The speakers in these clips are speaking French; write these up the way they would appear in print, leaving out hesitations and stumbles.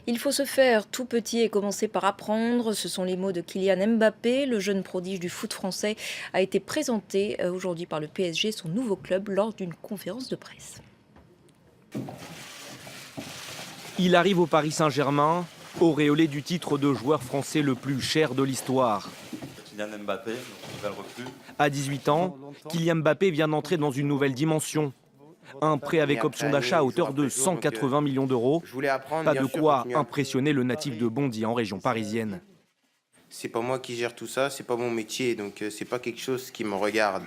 Il faut se faire tout petit et commencer par apprendre. Ce sont les mots de Kylian Mbappé. Le jeune prodige du foot français a été présenté aujourd'hui par le PSG, son nouveau club, lors d'une conférence de presse. Il arrive au Paris Saint-Germain, auréolé du titre de joueur français le plus cher de l'histoire. Kylian Mbappé, nouvelle recrue. À 18 ans, Kylian Mbappé vient d'entrer dans une nouvelle dimension. Un prêt avec option d'achat à hauteur de 180 millions d'euros. Pas de quoi impressionner le natif de Bondy en région parisienne. C'est pas moi qui gère tout ça, c'est pas mon métier, donc c'est pas quelque chose qui me regarde.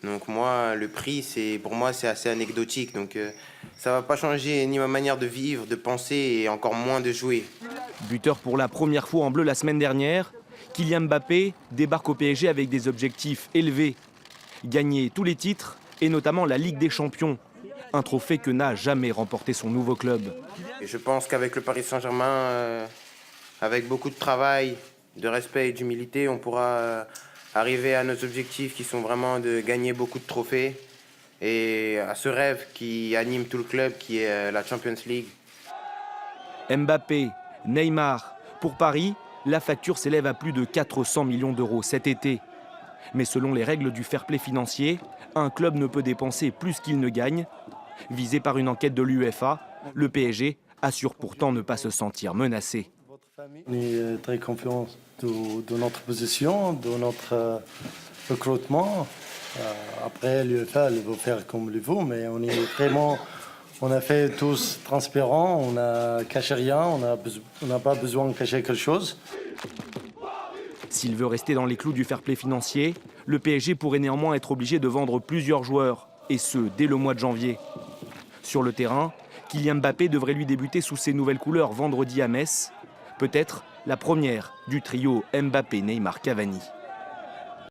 Donc moi, le prix, pour moi, c'est assez anecdotique. Donc ça va pas changer ni ma manière de vivre, de penser et encore moins de jouer. Buteur pour la première fois en bleu la semaine dernière, Kylian Mbappé débarque au PSG avec des objectifs élevés. Gagner tous les titres et notamment la Ligue des Champions. Un trophée que n'a jamais remporté son nouveau club. Et je pense qu'avec le Paris Saint-Germain, avec beaucoup de travail, de respect et d'humilité, on pourra arriver à nos objectifs qui sont vraiment de gagner beaucoup de trophées et à ce rêve qui anime tout le club qui est la Champions League. Mbappé, Neymar, pour Paris, la facture s'élève à plus de 400 millions d'euros cet été. Mais selon les règles du fair play financier, un club ne peut dépenser plus qu'il ne gagne. Visé par une enquête de l'UEFA, le PSG assure pourtant ne pas se sentir menacé. On est très confiants de notre position, de notre recrutement. Après, l'UEFA, elle va faire comme il veut, mais on a fait tous transparent, on n'a caché rien, on n'a pas besoin de cacher quelque chose. S'il veut rester dans les clous du fair play financier, le PSG pourrait néanmoins être obligé de vendre plusieurs joueurs, et ce, dès le mois de janvier. Sur le terrain, Kylian Mbappé devrait lui débuter sous ses nouvelles couleurs vendredi à Metz. Peut-être la première du trio Mbappé-Neymar-Cavani.